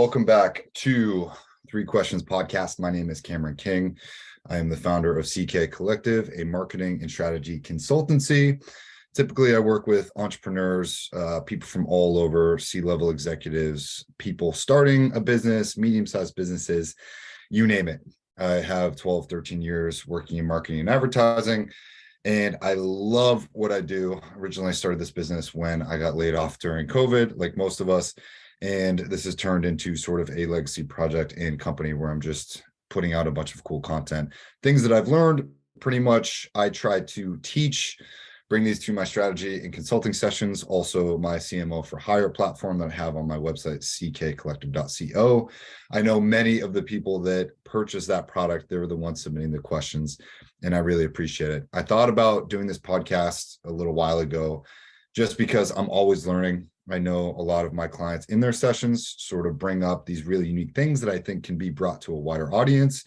welcome back to Three Questions Podcast. My name is Cameron King. I am the founder of CK Collective, a marketing and strategy consultancy. Typically, I work with entrepreneurs, people from all over, C-level executives, people starting a business, medium-sized businesses, you name it. I have 12, 13 years working in marketing and advertising, and I love what I do. Originally, I started this business when I got laid off during COVID, like most of us, and this has turned into sort of a legacy project and company where I'm just putting out a bunch of cool content. Things that I've learned, pretty much I try to teach, bring these to my strategy and consulting sessions, also my CMO for Hire platform that I have on my website, ckcollective.co. I know many of the people that purchase that product, they're the ones submitting the questions, and I really appreciate it. I thought about doing this podcast a little while ago, just because I'm always learning. I know a lot of my clients in their sessions sort of bring up these really unique things that I think can be brought to a wider audience.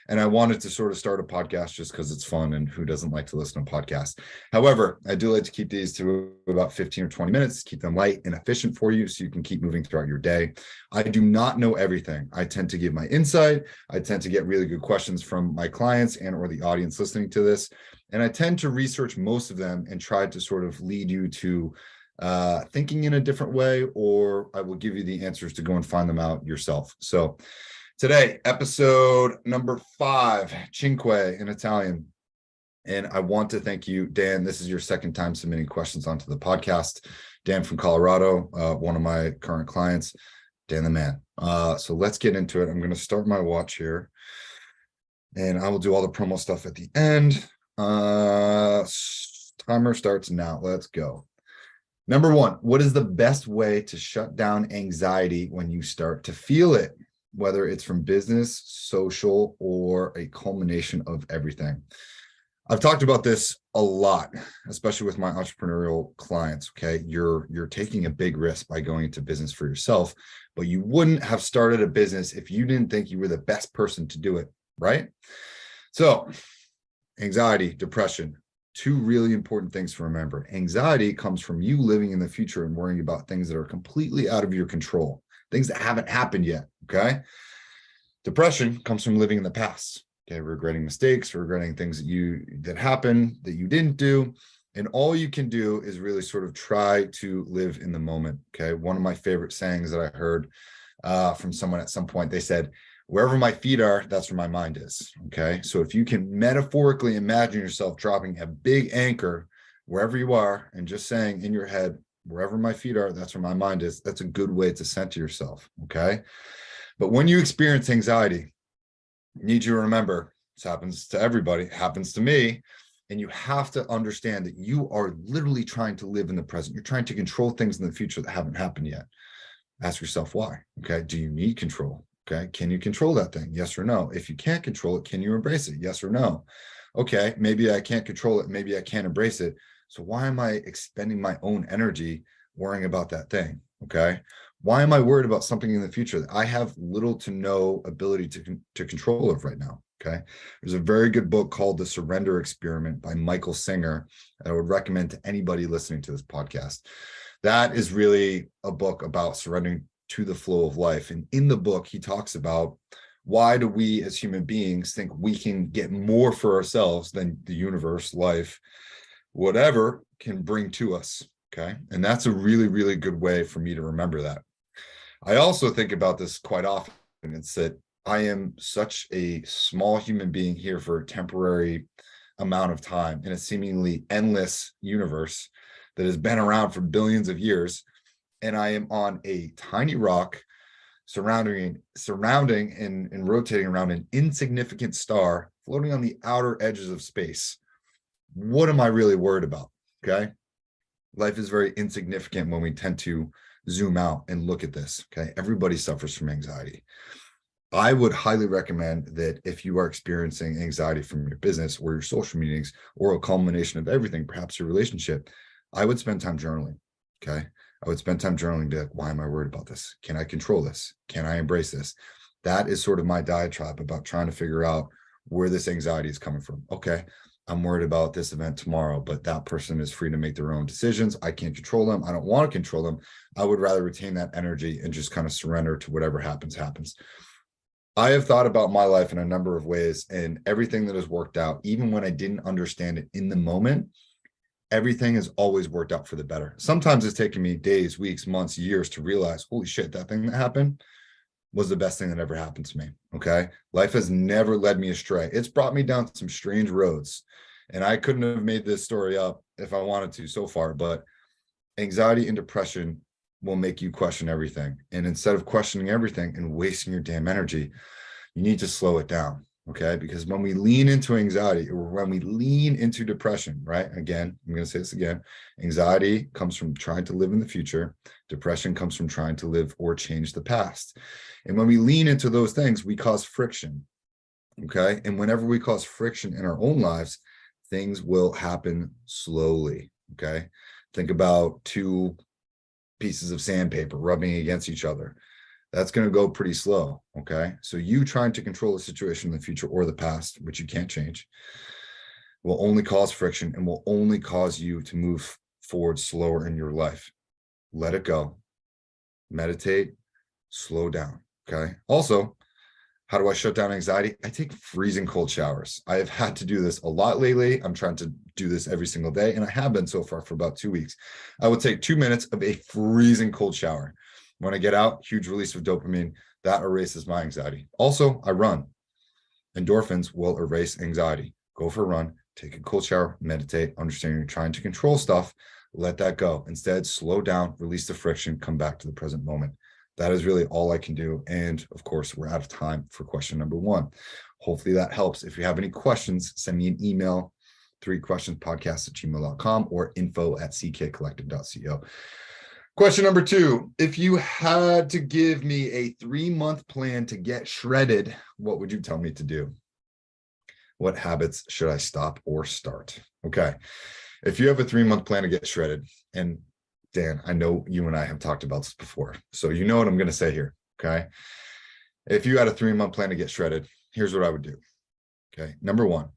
And I wanted to sort of start a podcast just because it's fun, and who doesn't like to listen to podcasts? However, I do like to keep these to about 15 or 20 minutes, keep them light and efficient for you so you can keep moving throughout your day. I do not know everything. I tend to give my insight. I tend to get really good questions from my clients and or the audience listening to this. And I tend to research most of them and try to sort of lead you to thinking in a different way, or I will give you the answers to go and find them out yourself. So today, episode number 5, Cinque in Italian. And I want to thank you, Dan. This is your second time submitting questions onto the podcast. Dan from Colorado, one of my current clients, Dan the man. So let's get into it. I'm going to start my watch here, and I will do all the promo stuff at the end. Timer starts now. Let's go. Number 1, what is the best way to shut down anxiety when you start to feel it, whether it's from business, social, or a culmination of everything? I've talked about this a lot, especially with my entrepreneurial clients. Okay, you're taking a big risk by going into business for yourself, but you wouldn't have started a business if you didn't think you were the best person to do it, right? So, anxiety, depression. 2 really important things to remember. Anxiety comes from you living in the future and worrying about things that are completely out of your control, things that haven't happened yet, okay? Depression comes from living in the past, okay? Regretting mistakes, regretting things that happened that you didn't do. And all you can do is really sort of try to live in the moment, okay? One of my favorite sayings that I heard from someone at some point, they said, wherever my feet are, that's where my mind is, okay? So if you can metaphorically imagine yourself dropping a big anchor wherever you are and just saying in your head, wherever my feet are, that's where my mind is, that's a good way to center yourself, okay? But when you experience anxiety, I need you to remember, this happens to everybody, it happens to me, and you have to understand that you are literally trying to live in the present. You're trying to control things in the future that haven't happened yet. Ask yourself why, okay? Do you need control? Okay, can you control that thing? Yes or no? If you can't control it, can you embrace it? Yes or no? Okay, maybe I can't control it. Maybe I can't embrace it. So why am I expending my own energy worrying about that thing? Okay, why am I worried about something in the future that I have little to no ability to control of right now? Okay, there's a very good book called The Surrender Experiment by Michael Singer that I would recommend to anybody listening to this podcast. That is really a book about surrendering to the flow of life. And in the book, he talks about why do we as human beings think we can get more for ourselves than the universe, life, whatever can bring to us, okay? And that's a really, really good way for me to remember that. I also think about this quite often. It's that I am such a small human being here for a temporary amount of time in a seemingly endless universe that has been around for billions of years. And I am on a tiny rock surrounding and rotating around an insignificant star floating on the outer edges of space. What am I really worried about? Okay. Life is very insignificant when we tend to zoom out and look at this. Okay. Everybody suffers from anxiety. I would highly recommend that if you are experiencing anxiety from your business or your social meetings or a culmination of everything, perhaps your relationship, I would spend time journaling. Okay. I would spend time journaling, be like, why am I worried about this? Can I control this? Can I embrace this? That is sort of my diatribe about trying to figure out where this anxiety is coming from. Okay, I'm worried about this event tomorrow, but that person is free to make their own decisions. I can't control them. I don't want to control them. I would rather retain that energy and just kind of surrender to whatever happens. I have thought about my life in a number of ways, and everything that has worked out, even when I didn't understand it in the moment, everything has always worked out for the better. Sometimes it's taken me days, weeks, months, years to realize, holy shit, that thing that happened was the best thing that ever happened to me. Okay. Life has never led me astray. It's brought me down some strange roads. And I couldn't have made this story up if I wanted to so far, but anxiety and depression will make you question everything. And instead of questioning everything and wasting your damn energy, you need to slow it down. Okay. Because when we lean into anxiety or when we lean into depression, right? Again, I'm going to say this again. Anxiety comes from trying to live in the future. Depression comes from trying to live or change the past. And when we lean into those things, we cause friction. Okay. And whenever we cause friction in our own lives, things will happen slowly. Okay. Think about two pieces of sandpaper rubbing against each other. That's going to go pretty slow. Okay. So you trying to control the situation in the future or the past, which you can't change, will only cause friction and will only cause you to move forward slower in your life. Let it go. Meditate, slow down. Okay. Also, how do I shut down anxiety? I take freezing cold showers. I have had to do this a lot lately. I'm trying to do this every single day, and I have been so far for about 2 weeks. I would take 2 minutes of a freezing cold shower. When I get out, huge release of dopamine. That erases my anxiety. Also, I run. Endorphins will erase anxiety. Go for a run, take a cold shower, meditate, understand you're trying to control stuff, let that go. Instead, slow down, release the friction, come back to the present moment. That is really all I can do. And of course, we're out of time for question number 1. Hopefully that helps. If you have any questions, send me an email, 3questionspodcast@gmail.com or info@ckcollective.co. Question number 2, if you had to give me a 3-month plan to get shredded, what would you tell me to do? What habits should I stop or start? Okay. If you have a 3-month plan to get shredded, and Dan, I know you and I have talked about this before, so you know what I'm going to say here. Okay. If you had a 3-month plan to get shredded, here's what I would do. Okay. Number one,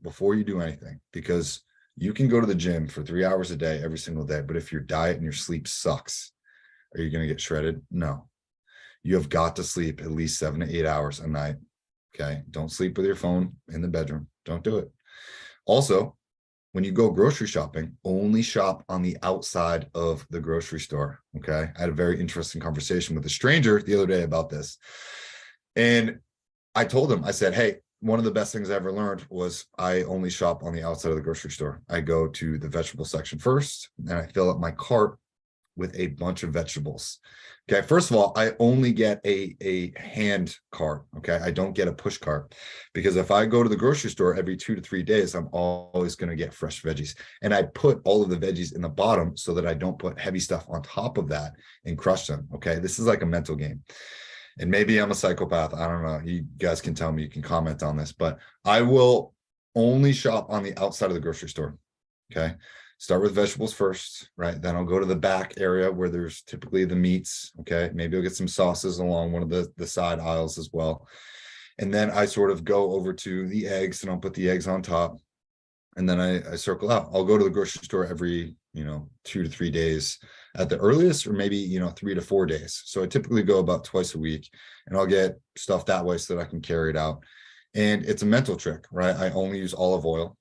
before you do anything, because you can go to the gym for 3 hours a day, every single day, but if your diet and your sleep sucks, are you going to get shredded? No. You have got to sleep at least 7 to 8 hours a night. Okay. Don't sleep with your phone in the bedroom. Don't do it. Also, when you go grocery shopping, only shop on the outside of the grocery store. Okay. I had a very interesting conversation with a stranger the other day about this. And I told him, I said, hey, one of the best things I ever learned was I only shop on the outside of the grocery store. I go to the vegetable section first, and I fill up my cart with a bunch of vegetables. Okay. First of all, I only get a hand cart. Okay. I don't get a push cart, because if I go to the grocery store every 2 to 3 days, I'm always going to get fresh veggies. And I put all of the veggies in the bottom so that I don't put heavy stuff on top of that and crush them. Okay. This is like a mental game. And maybe I'm a psychopath. I don't know. You guys can tell me, you can comment on this, but I will only shop on the outside of the grocery store. Okay. Start with vegetables first, right? Then I'll go to the back area where there's typically the meats. Okay. Maybe I'll get some sauces along one of the side aisles as well. And then I sort of go over to the eggs, and I'll put the eggs on top. And then I circle out. I'll go to the grocery store every, 2 to 3 days at the earliest, or maybe, 3 to 4 days. So I typically go about twice a week, and I'll get stuff that way so that I can carry it out. And it's a mental trick, right? I only use olive oil,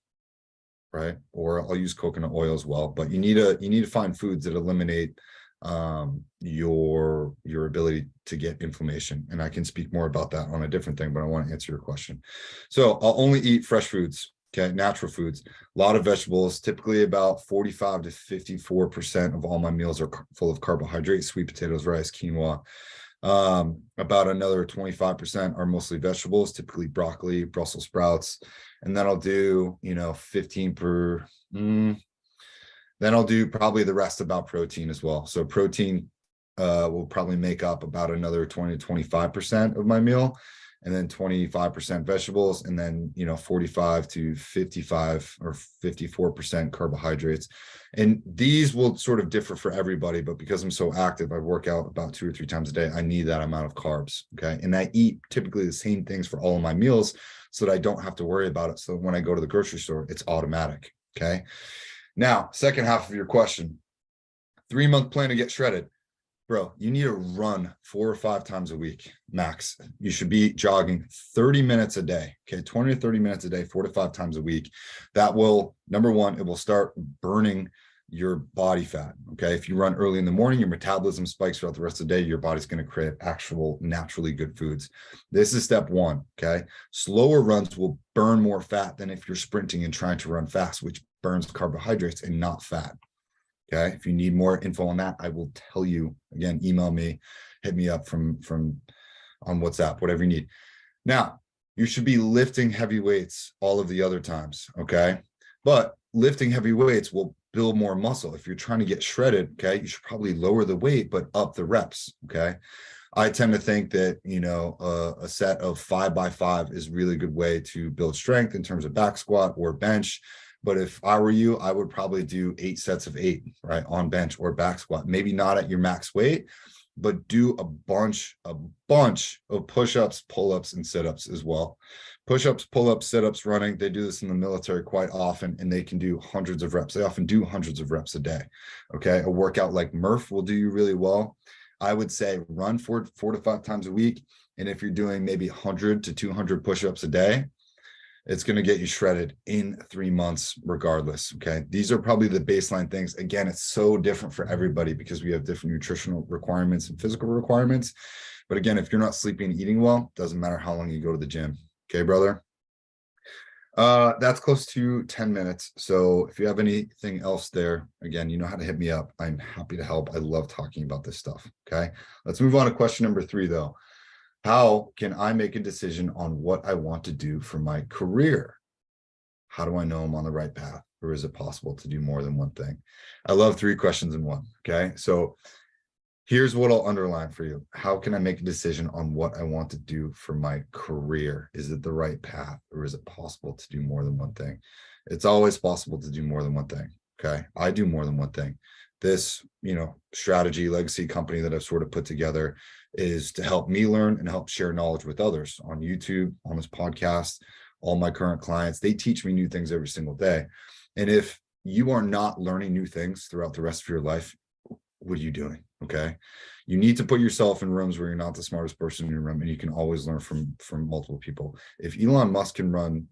right? Or I'll use coconut oil as well. But you need to find foods that eliminate your ability to get inflammation. And I can speak more about that on a different thing, but I want to answer your question. So I'll only eat fresh foods. Okay, natural foods, a lot of vegetables, typically about 45 to 54% of all my meals are full of carbohydrates, sweet potatoes, rice, quinoa. About another 25% are mostly vegetables, typically broccoli, Brussels sprouts. And then I'll do, 15 per, then I'll do probably the rest about protein as well. So protein will probably make up about another 20 to 25% of my meal. and then 25% vegetables, and then 45 to 55 or 54% carbohydrates. And these will sort of differ for everybody, but because I'm so active, I work out about 2 or 3 times a day, I need that amount of carbs. Okay. And I eat typically the same things for all of my meals so that I don't have to worry about it. So when I go to the grocery store, it's automatic. Okay. Now, second half of your question, 3-month plan to get shredded. Bro, you need to run 4 or 5 times a week, max. You should be jogging 30 minutes a day. Okay, 20 to 30 minutes a day, 4 to 5 times a week. That will, number one, it will start burning your body fat. Okay, if you run early in the morning, your metabolism spikes throughout the rest of the day. Your body's going to crave actual naturally good foods. This is step one. Okay, slower runs will burn more fat than if you're sprinting and trying to run fast, which burns carbohydrates and not fat. Okay. If you need more info on that, I will tell you. Again, email me, hit me up from on WhatsApp, whatever you need. Now, you should be lifting heavy weights all of the other times. Okay. But lifting heavy weights will build more muscle. If you're trying to get shredded, okay, you should probably lower the weight, but up the reps. Okay. I tend to think that, a set of 5x5 is a really good way to build strength in terms of back squat or bench. But if I were you, I would probably do 8 sets of 8, right, on bench or back squat. Maybe not at your max weight, but do a bunch of push-ups, pull-ups, and sit-ups as well. Push-ups, pull-ups, sit-ups, running. They do this in the military quite often, and they can do hundreds of reps. They often do hundreds of reps a day. Okay, a workout like Murph will do you really well. I would say run 4 to 5 times a week, and if you're doing maybe 100 to 200 push-ups a day, it's going to get you shredded in 3 months regardless. Okay. These are probably the baseline things. Again, it's so different for everybody because we have different nutritional requirements and physical requirements. But again, if you're not sleeping and eating well, doesn't matter how long you go to the gym. Okay, brother. That's close to 10 minutes. So if you have anything else there, again, you know how to hit me up. I'm happy to help. I love talking about this stuff. Okay. Let's move on to question number 3 though. How can I make a decision on what I want to do for my career? How do I know I'm on the right path? Or is it possible to do more than one thing? I love 3 questions in one. Okay. So here's what I'll underline for you. How can I make a decision on what I want to do for my career? Is it the right path, or is it possible to do more than one thing? It's always possible to do more than one thing. Okay. I do more than one thing. This, strategy legacy company that I've sort of put together is to help me learn and help share knowledge with others on YouTube, on this podcast. All my current clients, they teach me new things every single day. And if you are not learning new things throughout the rest of your life, what are you doing? Okay. You need to put yourself in rooms where you're not the smartest person in your room, and you can always learn from multiple people. If Elon Musk can run,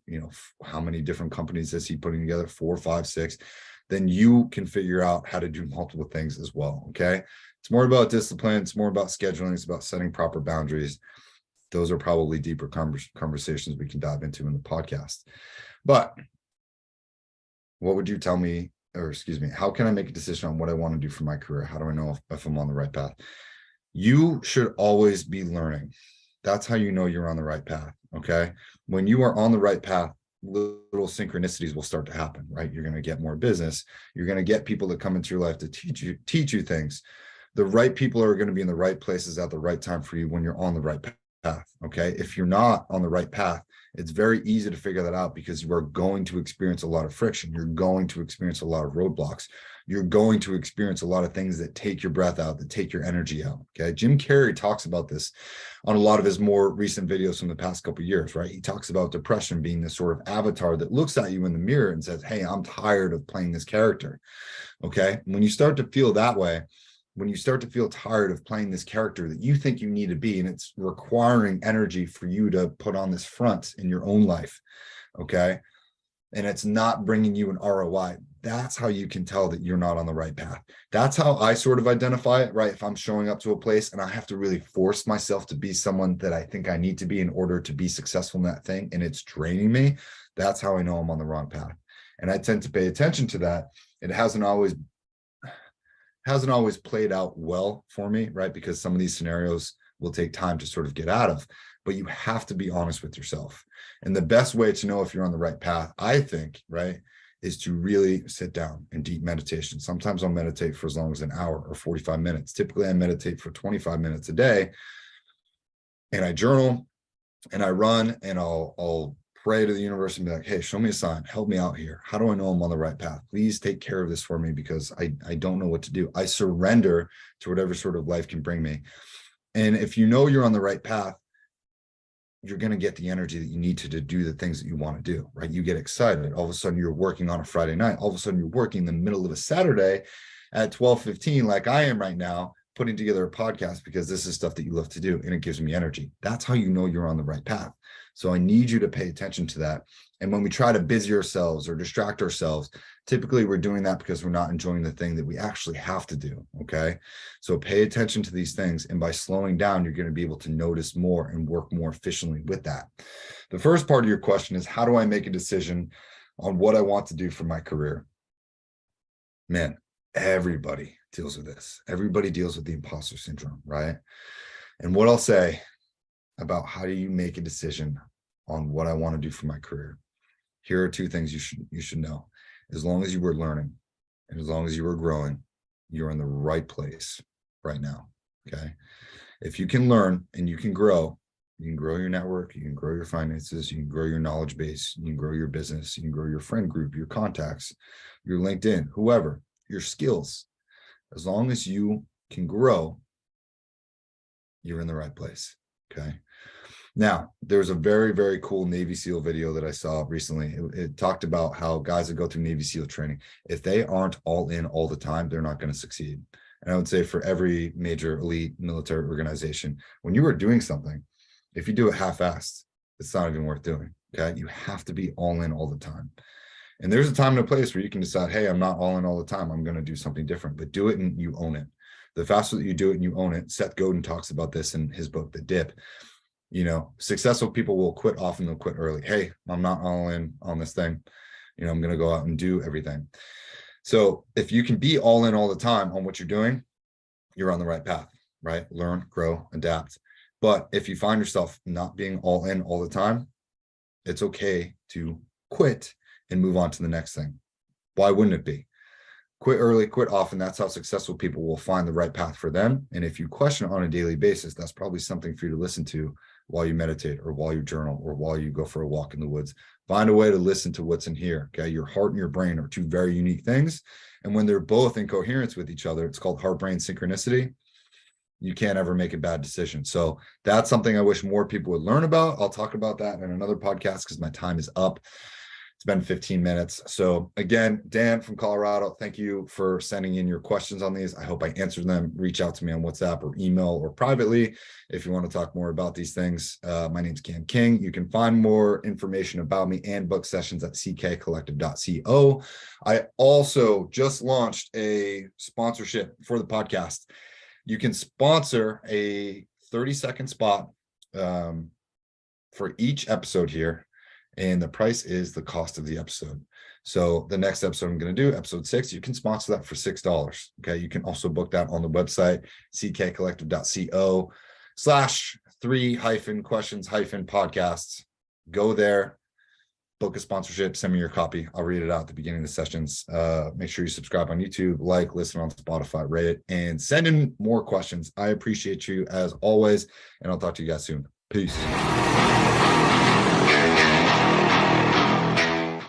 how many different companies is he putting together? 4, 5, 6. Then you can figure out how to do multiple things as well. Okay. It's more about discipline. It's more about scheduling. It's about setting proper boundaries. Those are probably deeper conversations we can dive into in the podcast. But what would you tell me, or excuse me, how can I make a decision on what I want to do for my career? How do I know if I'm on the right path? You should always be learning. That's how you know you're on the right path. Okay. When you are on the right path, little synchronicities will start to happen, right? You're going to get more business. You're going to get people that come into your life to teach you things. The right people are going to be in the right places at the right time for you when you're on the right path. Okay. If you're not on the right path, it's very easy to figure that out because you are going to experience a lot of friction. You're going to experience a lot of roadblocks. You're going to experience a lot of things that take your breath out, that take your energy out. Okay. Jim Carrey talks about this on a lot of his more recent videos from the past couple of years, right? He talks about depression being this sort of avatar that looks at you in the mirror and says, hey, I'm tired of playing this character. Okay. When you start to feel that way, when you start to feel tired of playing this character that you think you need to be, and it's requiring energy for you to put on this front in your own life, okay, and it's not bringing you an ROI, that's how you can tell that you're not on the right path. That's how I sort of identify it, right? If I'm showing up to a place and I have to really force myself to be someone that I think I need to be in order to be successful in that thing, and it's draining me, that's how I know I'm on the wrong path. And I tend to pay attention to that. It hasn't always played out well for me, right? Because some of these scenarios will take time to sort of get out of, but you have to be honest with yourself. And the best way to know if you're on the right path, I think, right, is to really sit down and deep meditation. Sometimes I'll meditate for as long as an hour or 45 minutes. Typically I meditate for 25 minutes a day, and I journal, and I run and I'll pray to the universe and be like, hey, show me a sign, help me out here. How do I know I'm on the right path? Please take care of this for me, because I don't know what to do. I surrender to whatever sort of life can bring me. And if you know you're on the right path, you're going to get the energy that you need to do the things that you want to do, right? You get excited. All of a sudden you're working on a Friday night. All of a sudden you're working in the middle of a Saturday at 12:15, like I am right now, putting together a podcast, because this is stuff that you love to do and it gives me energy. That's how you know you're on the right path. So I need you to pay attention to that. And when we try to busy ourselves or distract ourselves, typically we're doing that because we're not enjoying the thing that we actually have to do. Okay. So pay attention to these things. And by slowing down, you're going to be able to notice more and work more efficiently with that. The first part of your question is, how do I make a decision on what I want to do for my career? Man, everybody deals with this. Everybody deals with the imposter syndrome, right? And what I'll say about how do you make a decision on what I want to do for my career, here are two things you should know. As long as you were learning and as long as you were growing, you're in the right place right now. Okay. If you can learn and you can grow your network, you can grow your finances, you can grow your knowledge base, you can grow your business, you can grow your friend group, your contacts, your LinkedIn, whoever, your skills. As long as you can grow, you're in the right place. Okay. Now, there's a very, very cool Navy SEAL video that I saw recently. It talked about how guys that go through Navy SEAL training, if they aren't all in all the time, they're not going to succeed. And I would say for every major elite military organization, when you are doing something, if you do it half-assed, it's not even worth doing. Okay. You have to be all in all the time. And there's a time and a place where you can decide, hey, I'm not all in all the time. I'm going to do something different, but do it and you own it. The faster that you do it and you own it, Seth Godin talks about this in his book, The Dip. You know, successful people will quit often, they'll quit early. Hey, I'm not all in on this thing. You know, I'm going to go out and do everything. So if you can be all in all the time on what you're doing, you're on the right path, right? Learn, grow, adapt. But if you find yourself not being all in all the time, it's okay to quit and move on to the next thing. Why wouldn't it be? Quit early, quit often. That's how successful people will find the right path for them. And if you question it on a daily basis, that's probably something for you to listen to while you meditate or while you journal or while you go for a walk in the woods. Find a way to listen to what's in here. Okay. Your heart and your brain are two very unique things. And when they're both in coherence with each other, it's called heart-brain synchronicity. You can't ever make a bad decision. So that's something I wish more people would learn about. I'll talk about that in another podcast because my time is up. It's been 15 minutes. So again, Dan from Colorado, thank you for sending in your questions on these. I hope I answered them. Reach out to me on WhatsApp or email or privately if you want to talk more about these things. My name's Cam King. You can find more information about me and book sessions at ckcollective.co. I also just launched a sponsorship for the podcast. You can sponsor a 30-second spot for each episode here. And the price is the cost of the episode. So the next episode I'm going to do, episode 6, you can sponsor that for $6. Okay. You can also book that on the website, ckcollective.co/3-questions-podcasts. Go there, book a sponsorship, send me your copy. I'll read it out at the beginning of the sessions. Make sure you subscribe on YouTube, like, listen on Spotify, rate it, and send in more questions. I appreciate you as always, and I'll talk to you guys soon. Peace.